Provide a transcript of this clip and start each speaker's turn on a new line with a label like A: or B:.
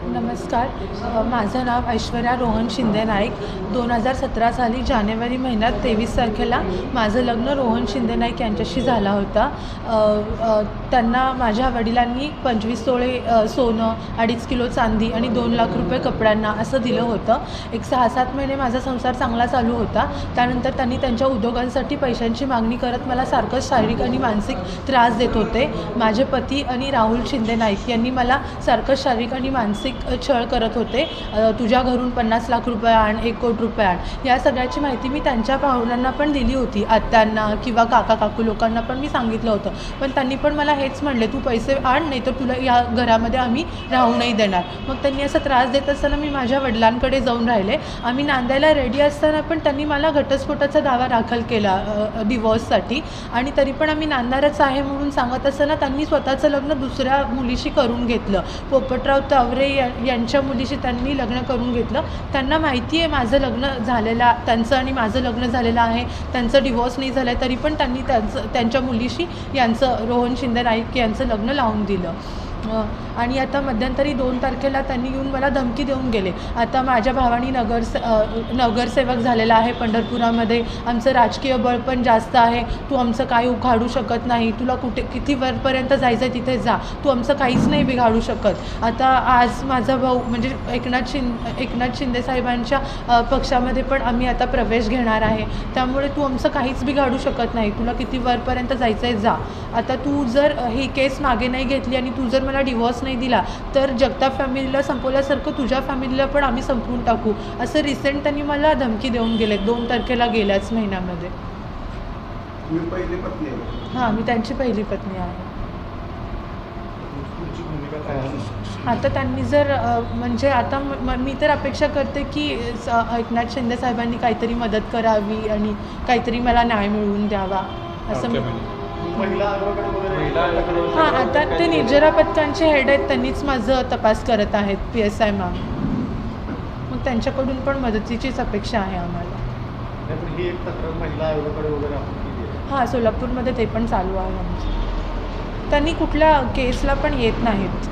A: नमस्कार. माझं नाव ऐश्वर्या रोहन शिंदे नाईक. 2017 साली जानेवारी महिन्यात 23 तारखेला माझं लग्न रोहन शिंदे नाईक यांच्याशी झालं होतं. त्यांना माझ्या वडिलांनी 25 तोळे सोनं, 2.5 किलो चांदी आणि 2 लाख रुपये कपड्यांना असं दिलं होतं. एक 6-7 महिने माझा संसार चांगला चालू होता. त्यानंतर त्यांनी त्यांच्या उद्योगांसाठी पैशांची मागणी करत मला सारखं शारीरिक आणि मानसिक त्रास देत होते. माझे पती आणि राहुल शिंदे नाईक यांनी मला सारखं शारीरिक आणि मानसिक छळ करत होते. तुझ्या घरून 50 लाख रुपये आण, 1 कोटी रुपये आण. या सगळ्याची माहिती मी त्यांच्या पाहुण्यांना पण दिली होती. आत्यांना किंवा काका काकू लोकांना पण मी सांगितलं होतं. पण त्यांनी पण मला हेच म्हणले, तू पैसे आण, नाही तर तुला या घरामध्ये आम्ही राहू नाही देणार. मग त्यांनी असा त्रास देत असताना मी माझ्या वडिलांकडे जाऊन राहिले. आम्ही नांदायला रेडी असताना पण त्यांनी मला घटस्फोटाचा दावा दाखल केला डिवॉर्ससाठी. आणि तरी पण आम्ही नांदणारच आहे म्हणून सांगत असताना त्यांनी स्वतःचं लग्न दुसऱ्या मुलीशी करून घेतलं. पोपटराव तावरे यांच्या मुलीशी त्यांनी लग्न करून घेतलं. त्यांना माहिती आहे माझं लग्न झालेलं, त्यांचं आणि माझं लग्न झालेलं आहे, त्यांचं डिवॉर्स नाही झालं आहे, तरी पण त्यांनी त्यांच्या मुलीशी यांचं रोहन शिंदे नाईक यांचं लग्न लावून दिलं. आणि आता मध्यंतरी 2 तारखेला त्यांनी येऊन मला धमकी देऊन गेले. आता माझ्या भावानी नगरसेवक झालेला आहे पंढरपुरामध्ये. आमचं राजकीय बळ पण जास्त आहे. तू आमचं काही उखाडू शकत नाही. तुला किती वरपर्यंत जायचं आहे तिथे जा, तू आमचं काहीच नाही बिघाडू शकत. आता आज माझा भाऊ म्हणजे एकनाथ शिंदे साहेबांच्या पक्षामध्ये पण आम्ही आता प्रवेश घेणार आहे. त्यामुळे तू आमचं काहीच बिघाडू शकत नाही. तुला किती वरपर्यंत जायचं आहे जा. आता तू जर ही केस मागे नाही घेतली आणि तू जर मला डिवॉर्स नाही दिला तर जगताप फॅमिलीला संपवल्यासारखं तुझ्या फॅमिलीला पण आम्ही संपवून टाकू, असं रिसेंट त्यांनी मला धमकी देऊन गेले 2 तारखेला गेल्याच महिन्यामध्ये. हां, मी त्यांची पहिली पत्नी आहे. आता त्यांनी जर म्हणजे आता मी तर अपेक्षा करते की एकनाथ शिंदे साहेबांनी काहीतरी मदत करावी आणि काहीतरी मला न्याय मिळवून द्यावा असं. हां, आता ते निर्जरा पथकांचे हेड आहेत, त्यांनीच माझं तपास करत आहेत, PSI मॅम. मग त्यांच्याकडून पण मदतीचीच अपेक्षा आहे आम्हाला. हां, सोलापूरमध्ये ते पण चालू आहे आमचं. त्यांनी कुठल्या केसला पण येत नाहीत.